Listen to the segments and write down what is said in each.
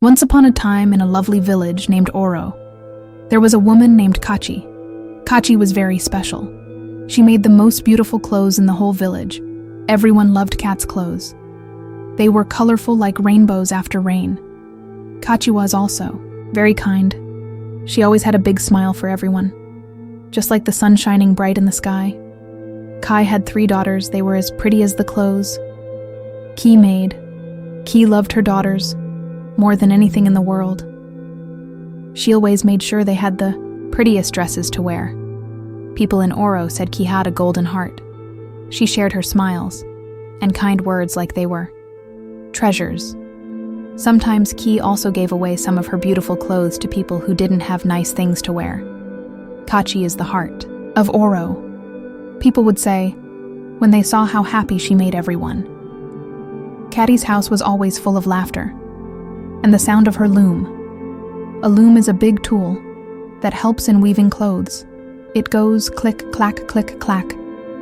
Once upon a time in a lovely village named Oro, there was a woman named Kachi. Kachi was very special. She made the most beautiful clothes in the whole village. Everyone loved Kat's clothes. They were colorful like rainbows after rain. Kachi was also very kind. She always had a big smile for everyone, just like the sun shining bright in the sky. Kai had 3 daughters. They were as pretty as the clothes Ki made. Ki loved her daughters more than anything in the world. She always made sure they had the prettiest dresses to wear. People in Oro said Ki had a golden heart. She shared her smiles and kind words like they were treasures. Sometimes Ki also gave away some of her beautiful clothes to people who didn't have nice things to wear. Kachi is the heart of Oro, people would say, when they saw how happy she made everyone. Kati's house was always full of laughter and the sound of her loom. A loom is a big tool that helps in weaving clothes. It goes click, clack, click, clack.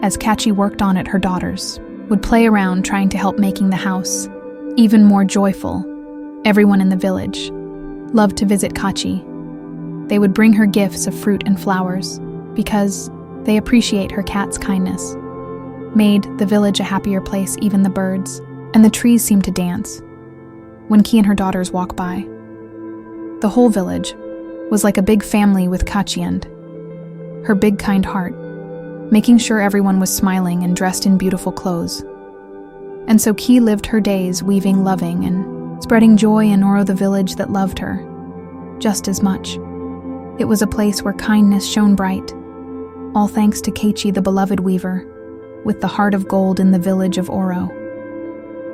As Kachi worked on it, her daughters would play around trying to help making the house even more joyful. Everyone in the village loved to visit Kachi. They would bring her gifts of fruit and flowers because they appreciate her cat's kindness. Made the village a happier place, even the birds and the trees seemed to dance when Ki and her daughters walked by. The whole village was like a big family with Kachi and her big kind heart, making sure everyone was smiling and dressed in beautiful clothes. And so Ki lived her days weaving, loving, and spreading joy in Oro, the village that loved her just as much. It was a place where kindness shone bright, all thanks to Kachi, the beloved weaver, with the heart of gold in the village of Oro.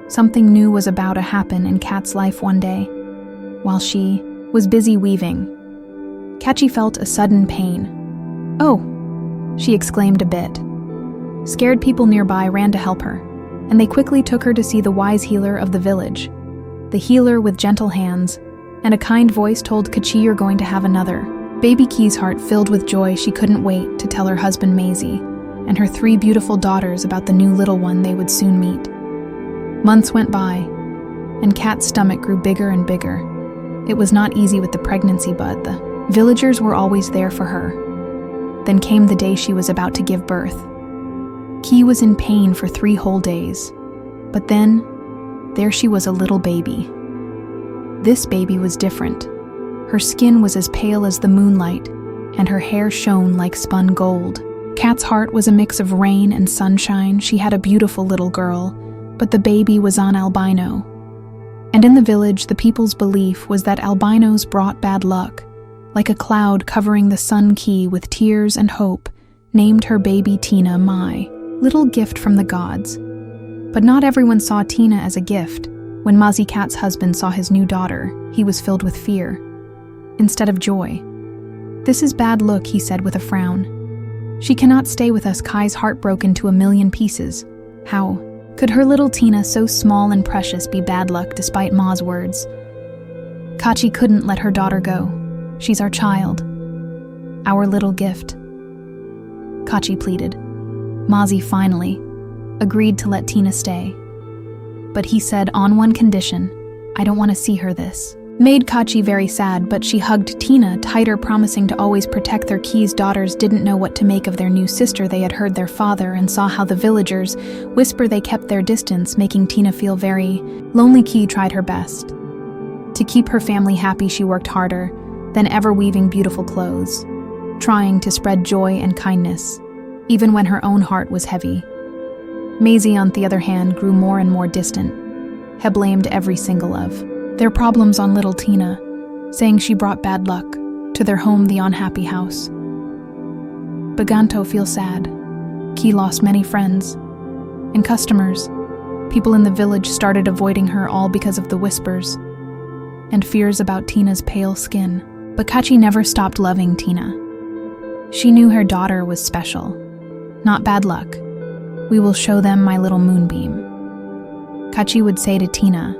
Something new was about to happen in Kat's life one day. While she was busy weaving, Kachi felt a sudden pain. "Oh!" she exclaimed a bit. Scared people nearby ran to help her, and they quickly took her to see the wise healer of the village. The healer with gentle hands and a kind voice told Kachi, "You're going to have another." Baby Ki's heart filled with joy. She couldn't wait to tell her husband Maisie and her 3 beautiful daughters about the new little one they would soon meet. Months went by, and Kat's stomach grew bigger and bigger. It was not easy with the pregnancy, but the villagers were always there for her. Then came the day she was about to give birth. Ki was in pain for 3 whole days, but then there she was, a little baby. This baby was different. Her skin was as pale as the moonlight, and her hair shone like spun gold. Kat's heart was a mix of rain and sunshine. She had a beautiful little girl, but the baby was an albino. And in the village, the people's belief was that albinos brought bad luck. Like a cloud covering the sun, Ki, with tears and hope, named her baby Tina my little gift from the gods. But not everyone saw Tina as a gift. When Mazi Kat's husband saw his new daughter, he was filled with fear instead of joy. "This is bad luck," he said with a frown. "She cannot stay with us." Kai's heart broke into 1,000,000 pieces. How could her little Tina, so small and precious, be bad luck despite Ma's words? Kachi couldn't let her daughter go. "She's our child, our little gift," Kachi pleaded. Mazi finally agreed to let Tina stay. But he said, on one condition: "I don't want to see her." This made Kachi very sad, but she hugged Tina tighter, promising to always protect their. Ki's daughters didn't know what to make of their new sister. They had heard their father and saw how the villagers whisper. They kept their distance, making Tina feel very lonely. Ki tried her best to keep her family happy. She worked harder than ever, weaving beautiful clothes, trying to spread joy and kindness, even when her own heart was heavy. Maisie, on the other hand, grew more and more distant. He blamed every single of their problems on little Tina, saying she brought bad luck to their home, the unhappy house. Began to feel sad. Ki lost many friends and customers. People in the village started avoiding her, all because of the whispers and fears about Tina's pale skin. But Kachi never stopped loving Tina. She knew her daughter was special, not bad luck. "We will show them, my little moonbeam," Kachi would say to Tina.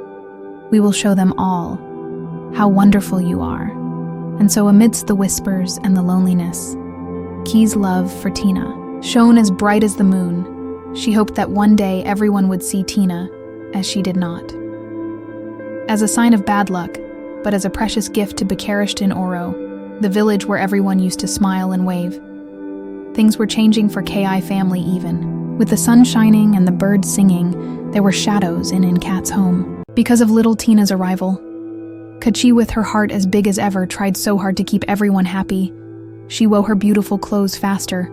"We will show them all how wonderful you are." And so amidst the whispers and the loneliness, Ki's love for Tina shone as bright as the moon. She hoped that one day everyone would see Tina as she did not. As a sign of bad luck, but as a precious gift to be cherished in Oro, the village where everyone used to smile and wave. Things were changing for Ki family even. With the sun shining and the birds singing, there were shadows in Kat's home. Because of little Tina's arrival, Kachi, with her heart as big as ever, tried so hard to keep everyone happy. She wore her beautiful clothes faster,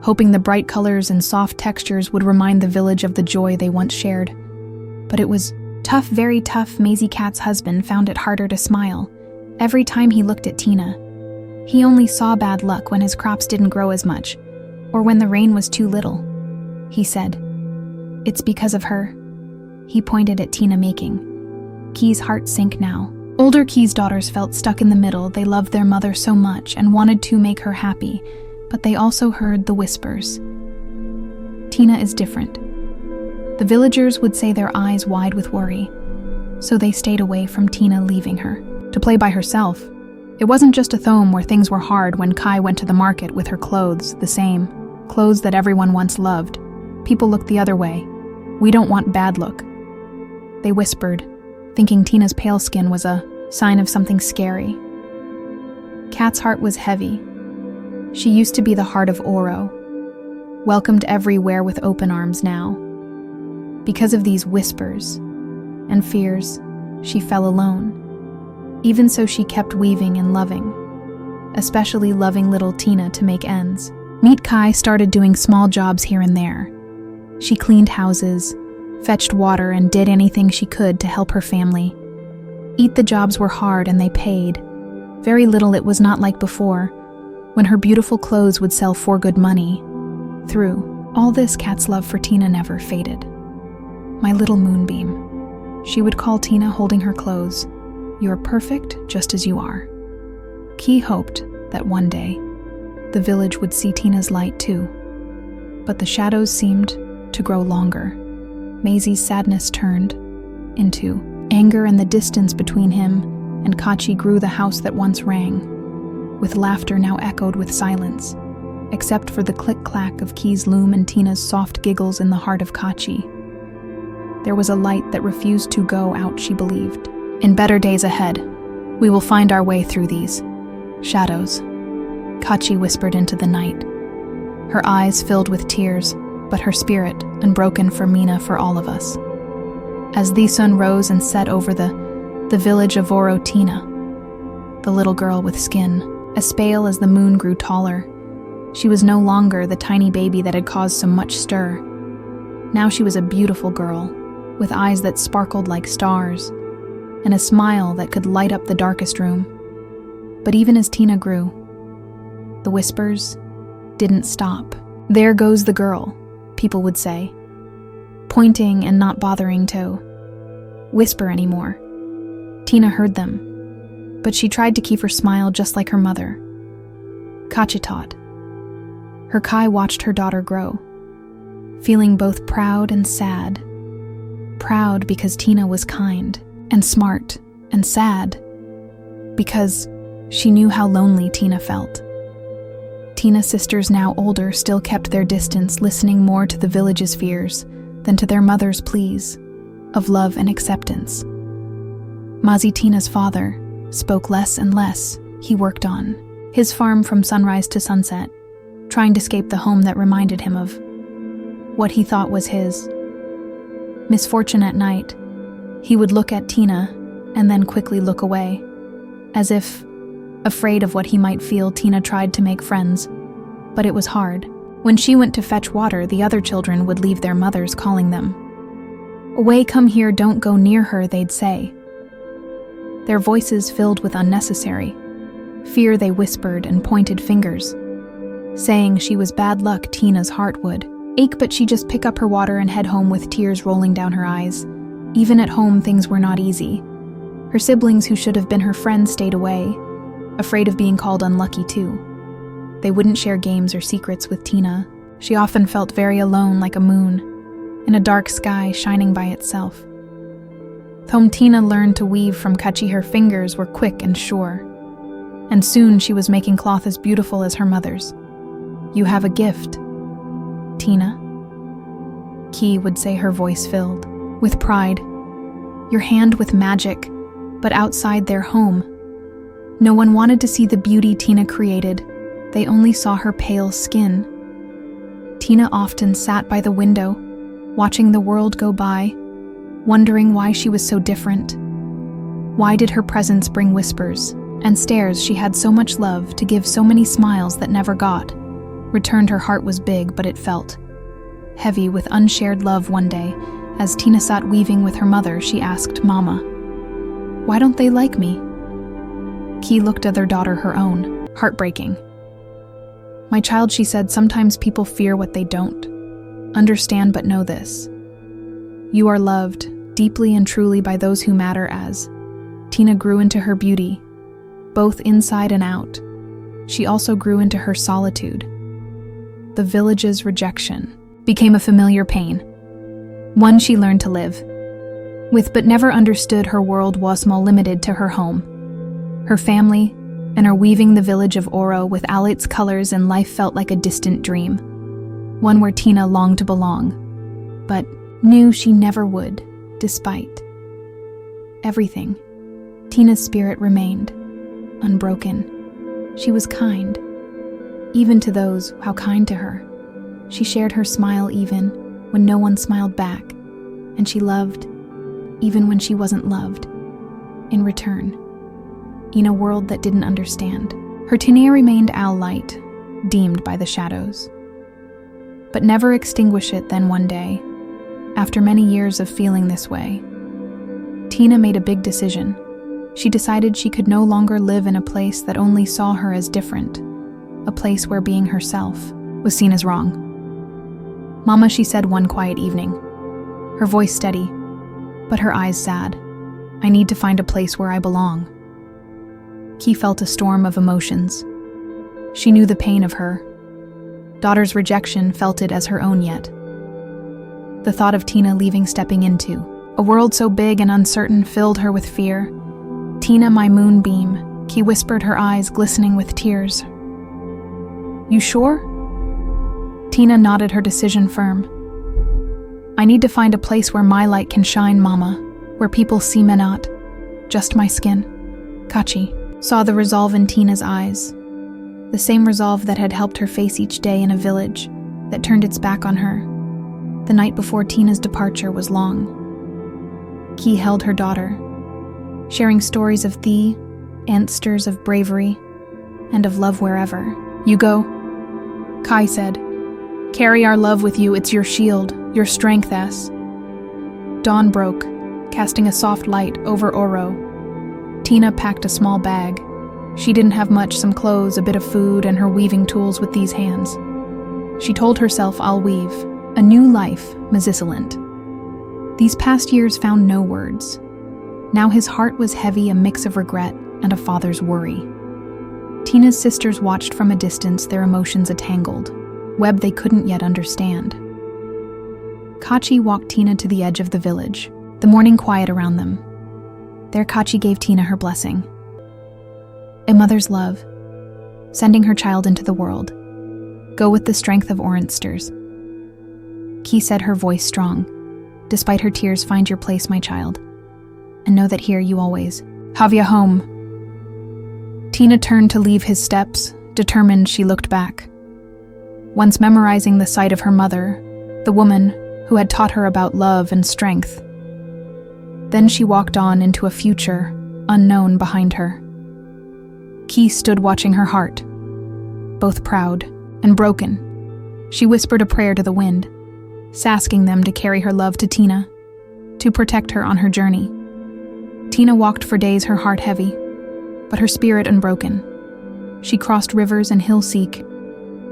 hoping the bright colors and soft textures would remind the village of the joy they once shared. But it was tough, very tough. Maisie Cat's husband found it harder to smile. Every time he looked at Tina, he only saw bad luck when his crops didn't grow as much, or when the rain was too little. He said, "It's because of her." He pointed at Tina making. Ki's heart sank now. Older Ki's daughters felt stuck in the middle. They loved their mother so much and wanted to make her happy, but they also heard the whispers. Tina is different. The villagers would say, their eyes wide with worry, so they stayed away from Tina, leaving her to play by herself. It wasn't just a home where things were hard when Ki went to the market with her clothes, the same clothes that everyone once loved. People looked the other way. "We don't want bad luck," they whispered, thinking Tina's pale skin was a sign of something scary. Kat's heart was heavy. She used to be the heart of Oro, welcomed everywhere with open arms now. Because of these whispers and fears, she fell alone. Even so, she kept weaving and loving, especially loving little Tina to make ends. Meet Ki started doing small jobs here and there. She cleaned houses, fetched water, and did anything she could to help her family. The jobs were hard and they paid. Very little. It was not like before, when her beautiful clothes would sell for good money. Through all this, Kat's love for Tina never faded. "My little moonbeam," she would call Tina, holding her clothes. "You're perfect just as you are." Ki hoped that one day the village would see Tina's light too. But the shadows seemed to grow longer. Maisie's sadness turned into anger, and the distance between him and Kachi grew. The house that once rang with laughter now echoed with silence, except for the click-clack of Ki's loom and Tina's soft giggles in the heart of Kachi. There was a light that refused to go out, she believed. In better days ahead, we will find our way through these shadows, Kachi whispered into the night. Her eyes filled with tears, but her spirit unbroken for Mina, for all of us. As the sun rose and set over the village of Oro, Tina, the little girl with skin as pale as the moon, grew taller. She was no longer the tiny baby that had caused so much stir. Now she was a beautiful girl, with eyes that sparkled like stars, and a smile that could light up the darkest room. But even as Tina grew, the whispers didn't stop. "There goes the girl," people would say, pointing and not bothering to whisper anymore. Tina heard them, but she tried to keep her smile just like her mother. Kachi taught. Her Ki watched her daughter grow, feeling both proud and sad. Proud because Tina was kind and smart, and sad because she knew how lonely Tina felt. Tina's sisters, now older, still kept their distance, listening more to the village's fears than to their mother's pleas of love and acceptance. Mazi, Tina's father, spoke less and less. He worked on his farm from sunrise to sunset, trying to escape the home that reminded him of what he thought was his. Misfortune at night, he would look at Tina and then quickly look away, as if afraid of what he might feel. Tina tried to make friends, but it was hard. When she went to fetch water, the other children would leave their mothers, calling them away. "Come here, don't go near her," they'd say. Their voices filled with unnecessary fear. They whispered and pointed fingers, saying she was bad luck. Tina's heart would ache, but she'd just pick up her water and head home with tears rolling down her eyes. Even at home, things were not easy. Her siblings, who should have been her friends, stayed away, afraid of being called unlucky too. They wouldn't share games or secrets with Tina. She often felt very alone, like a moon in a dark sky shining by itself. Home, Tina learned to weave from Kachi. Her fingers were quick and sure, and soon she was making cloth as beautiful as her mother's. "You have a gift, Tina," Ki would say, her voice filled with pride. "Your hand with magic. but outside their home. No one wanted to see the beauty Tina created. They only saw her pale skin. Tina often sat by the window, watching the world go by, wondering why she was so different. Why did her presence bring whispers and stares she had so much love to give, so many smiles that never got? Returned. Her heart was big, but it felt heavy with unshared love. One day, as Tina sat weaving with her mother, she asked, "Mama, why don't they like me?" Key looked at their daughter, her own, heartbreaking. "My child," she said, "sometimes people fear what they don't understand, but know this. You are loved deeply and truly by those who matter." As Tina grew into her beauty, both inside and out, she also grew into her solitude. The village's rejection became a familiar pain, one she learned to live with, but never understood. Her world was small, limited to her home, her family, and her weaving. The village of Oro, with all its colors and life, felt like a distant dream, one where Tina longed to belong, but knew she never would. Despite everything, Tina's spirit remained unbroken. She was kind, even to those how kind to her. She shared her smile even when no one smiled back, and she loved even when she wasn't loved in return. In a world that didn't understand, her Tina remained all light, dimmed by the shadows, but never extinguish it. Then one day, after many years of feeling this way, Tina made a big decision. She decided she could no longer live in a place that only saw her as different, a place where being herself was seen as wrong. "Mama," she said one quiet evening, her voice steady, but her eyes sad, "I need to find a place where I belong." Key felt a storm of emotions. She knew the pain of her daughter's rejection, felt it as her own yet. The thought of Tina leaving, stepping into a world so big and uncertain, filled her with fear. "Tina, my moonbeam," Key whispered, her eyes glistening with tears. "You sure?" Tina nodded, her decision firm. "I need to find a place where my light can shine, Mama, where people see me, not just my skin." Kachi saw the resolve in Tina's eyes, the same resolve that had helped her face each day in a village that turned its back on her. The night before Tina's departure was long. Key held her daughter, sharing stories of thee, answers of bravery, and of love wherever you go. Kai said, "Carry our love with you, it's your shield, your strength." As dawn broke, casting a soft light over Oro, Tina packed a small bag. She didn't have much, some clothes, a bit of food, and her weaving tools. With these hands, she told herself, "I'll weave a new life, Mazisalent." These past years found no words. Now his heart was heavy, a mix of regret and a father's worry. Tina's sisters watched from a distance, their emotions a tangled web they couldn't yet understand. Kachi walked Tina to the edge of the village, the morning quiet around them. There Kachi gave Tina her blessing. A mother's love, sending her child into the world. "Go with the strength of Oransters." Key said, her voice strong. "Despite her tears, find your place, my child, and know that here you always have your home." Tina turned to leave his steps. Determined, she looked back. Once memorizing the sight of her mother, the woman who had taught her about love and strength. Then she walked on into a future unknown behind her. Key stood watching her heart, both proud and broken. She whispered a prayer to the wind, asking them to carry her love to Tina, to protect her on her journey. Tina walked for days, her heart heavy, but her spirit unbroken. She crossed rivers and hill seek,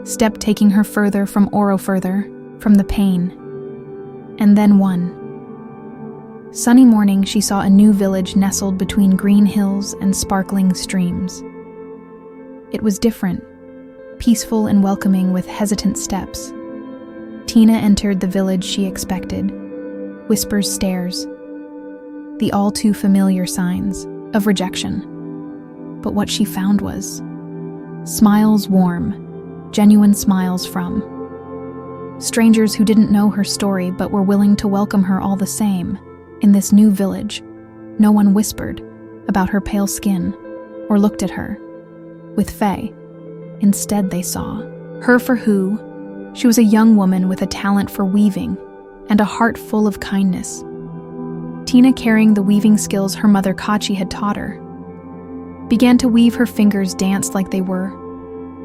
step taking her further from Oro, further from the pain. And then one sunny morning, she saw a new village nestled between green hills and sparkling streams. It was different, peaceful and welcoming, with hesitant steps. Tina entered the village she expected. Whispers, stares, the all too familiar signs of rejection. But what she found was smiles, warm, genuine smiles from strangers who didn't know her story but were willing to welcome her all the same. In this new village, no one whispered, about her pale skin or looked at her with Faye. Instead, they saw her for who she was, a young woman with a talent for weaving and a heart full of kindness. Tina, carrying the weaving skills her mother Kachi had taught her, began to weave. Her fingers danced like they were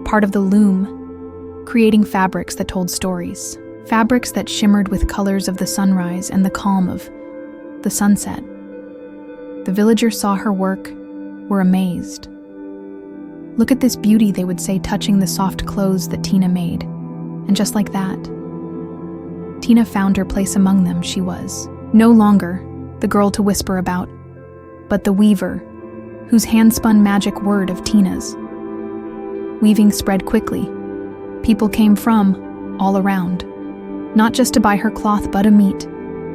part of the loom, creating fabrics that told stories, fabrics that shimmered with colors of the sunrise and the calm of the sunset. The villagers saw her work, were amazed. "Look at this beauty," they would say, touching the soft clothes that Tina made. And just like that, Tina found her place among them. She was no longer the girl to whisper about, but the weaver, whose hand-spun magic word of Tina's weaving spread quickly. People came from all around, not just to buy her cloth but to meet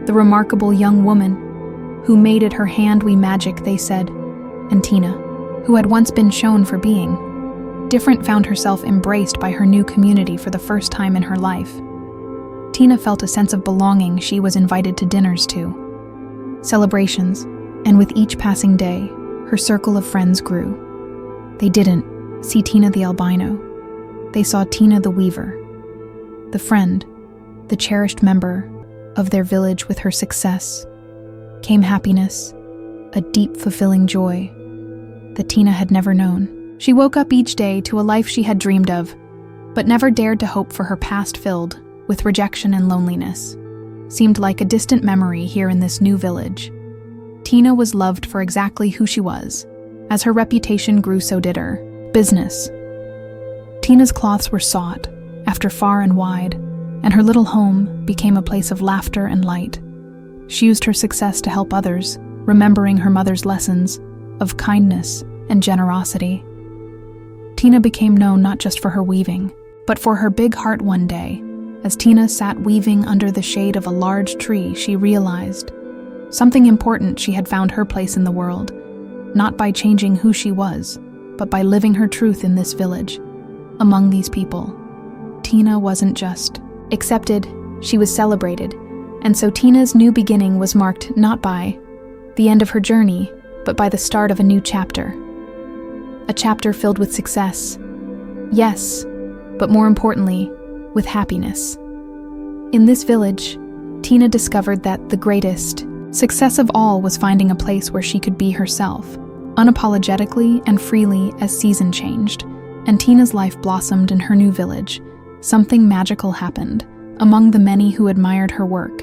the remarkable young woman who made it her hand we magic, they said. And Tina, who had once been shown for being different, found herself embraced by her new community for the first time in her life. Tina felt a sense of belonging. She was invited to dinners too, celebrations, and with each passing day, her circle of friends grew. They didn't see Tina the albino. They saw Tina the weaver, the friend, the cherished member of their village. With her success came happiness, a deep, fulfilling joy that Tina had never known. She woke up each day to a life she had dreamed of, but never dared to hope for. Her past, filled with rejection and loneliness, seemed like a distant memory here in this new village. Tina was loved for exactly who she was. As her reputation grew, so did her business. Tina's cloths were sought after far and wide, and her little home became a place of laughter and light. She used her success to help others, remembering her mother's lessons of kindness and generosity. Tina became known not just for her weaving, but for her big heart. One day, as Tina sat weaving under the shade of a large tree, she realized something important. She had found her place in the world, not by changing who she was, but by living her truth in this village, among these people. Tina wasn't just accepted, she was celebrated. And so Tina's new beginning was marked not by the end of her journey, but by the start of a new chapter. A chapter filled with success, yes, but more importantly, with happiness. In this village, Tina discovered that the greatest success of all was finding a place where she could be herself, unapologetically and freely. As season changed, and Tina's life blossomed in her new village, something magical happened among the many who admired her work.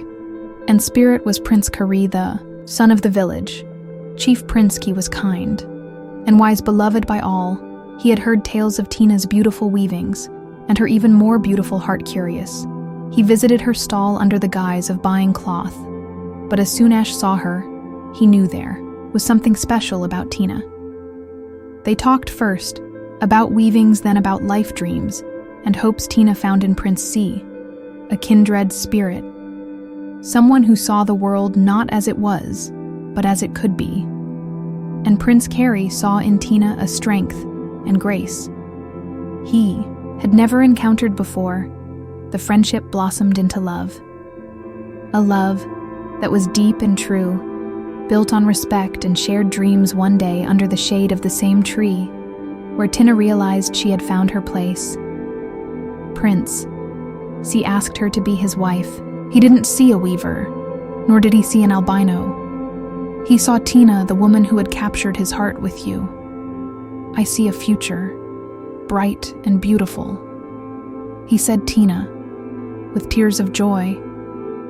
And spirit was Prince Kari, the son of the village. Chief Prince Ki was kind and wise, beloved by all. He had heard tales of Tina's beautiful weavings and her even more beautiful heart. Curious, he visited her stall under the guise of buying cloth. But as soon as saw her, he knew there was something special about Tina. They talked first about weavings, then about life dreams and hopes Tina found in Prince C, a kindred spirit, someone who saw the world not as it was, but as it could be. And Prince Kari saw in Tina a strength and grace he had never encountered before. The friendship blossomed into love, a love that was deep and true, built on respect and shared dreams. One day, under the shade of the same tree, where Tina realized she had found her place, Prince C asked her to be his wife. He didn't see a weaver, nor did he see an albino. He saw Tina, the woman who had captured his heart. With you, I see a future, bright and beautiful, he said. Tina, with tears of joy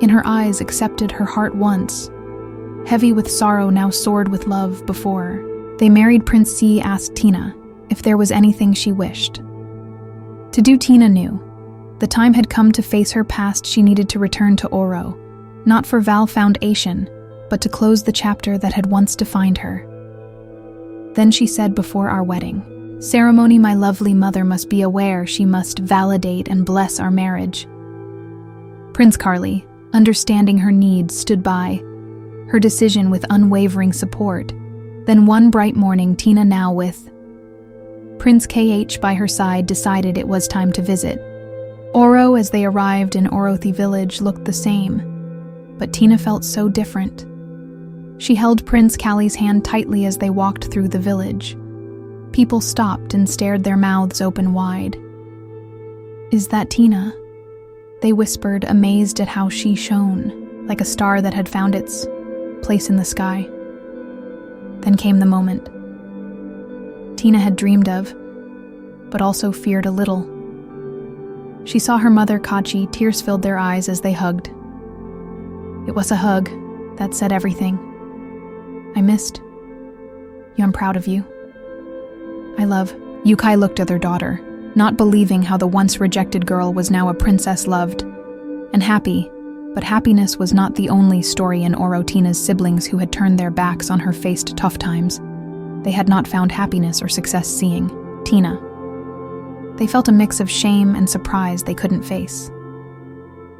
in her eyes, accepted her heart once, heavy with sorrow, now soared with love. Before they married, Prince C asked Tina if there was anything she wished to do. Tina knew the time had come to face her past. She needed to return to Oro, not for Val foundation, but to close the chapter that had once defined her. Then she said, before our wedding ceremony, my lovely mother must be aware. She must validate and bless our marriage. Prince Carly, understanding her needs, stood by her decision with unwavering support. Then one bright morning, Tina, now with Prince KH by her side, decided it was time to visit Oro. As they arrived in Orothi village, looked the same, but Tina felt so different. She held Prince Callie's hand tightly as they walked through the village. People stopped and stared, their mouths open wide. "Is that Tina?" they whispered, amazed at how she shone, like a star that had found its place in the sky. Then came the moment Tina had dreamed of, but also feared a little. She saw her mother, Kachi. Tears filled their eyes as they hugged. It was a hug that said everything. "I missed you. I'm proud of you. I love." Yukai looked at their daughter, not believing how the once rejected girl was now a princess, loved and happy. But happiness was not the only story in Oro. Tina's siblings, who had turned their backs on her, faced tough times. They had not found happiness or success seeing Tina. They felt a mix of shame and surprise they couldn't face.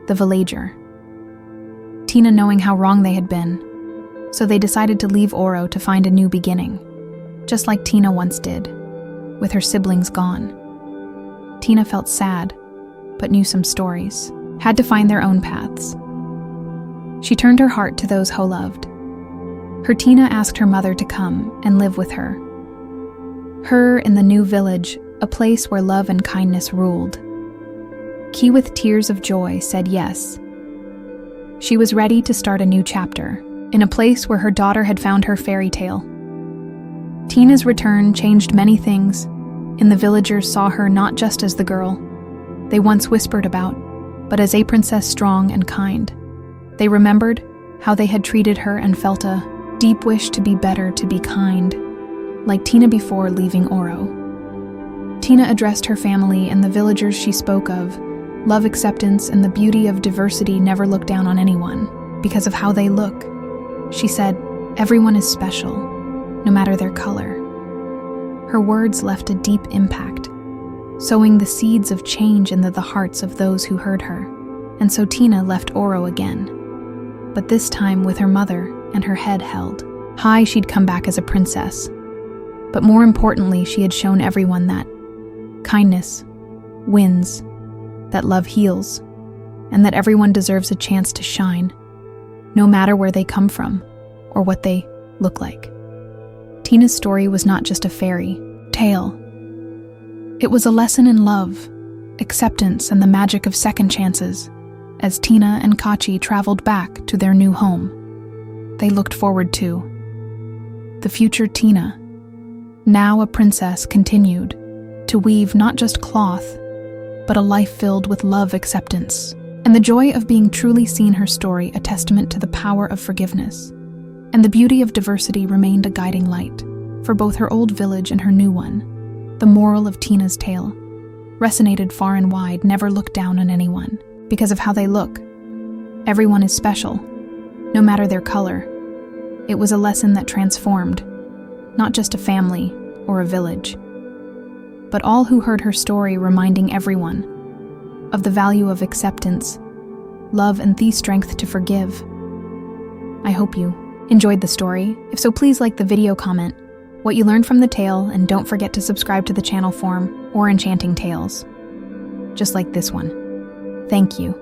The villager. Tina knowing how wrong they had been, so they decided to leave Oro to find a new beginning, just like Tina once did, with her siblings gone. Tina felt sad, but knew some stories had to find their own paths. She turned her heart to those who loved her. Tina asked her mother to come and live with her. Her in the new village, a place where love and kindness ruled. Ki, with tears of joy, said yes. She was ready to start a new chapter, in a place where her daughter had found her fairy tale. Tina's return changed many things, and the villagers saw her not just as the girl they once whispered about, but as a princess strong and kind. They remembered how they had treated her and felt a deep wish to be better, to be kind, like Tina before leaving Oro. Tina addressed her family and the villagers she spoke of, love, acceptance, and the beauty of diversity. Never look down on anyone because of how they look. She said, "Everyone is special, no matter their color." Her words left a deep impact, sowing the seeds of change into the hearts of those who heard her. And so Tina left Oro again, but this time with her mother and her head held high. She'd come back as a princess, but more importantly, she had shown everyone that kindness wins, that love heals, and that everyone deserves a chance to shine, no matter where they come from or what they look like. Tina's story was not just a fairy tale. It was a lesson in love, acceptance, and the magic of second chances. As Tina and Kachi traveled back to their new home, they looked forward to the future. Tina, now a princess, continued to weave not just cloth, but a life filled with love, acceptance, and the joy of being truly seen. Her story, a testament to the power of forgiveness, and the beauty of diversity, remained a guiding light for both her old village and her new one. The moral of Tina's tale resonated far and wide. Never look down on anyone because of how they look. Everyone is special, no matter their color. It was a lesson that transformed not just a family or a village, but all who heard her story, reminding everyone of the value of acceptance, love, and the strength to forgive. I hope you enjoyed the story. If so, please like the video, comment what you learned from the tale, and don't forget to subscribe to the channel for more enchanting tales, just like this one. Thank you.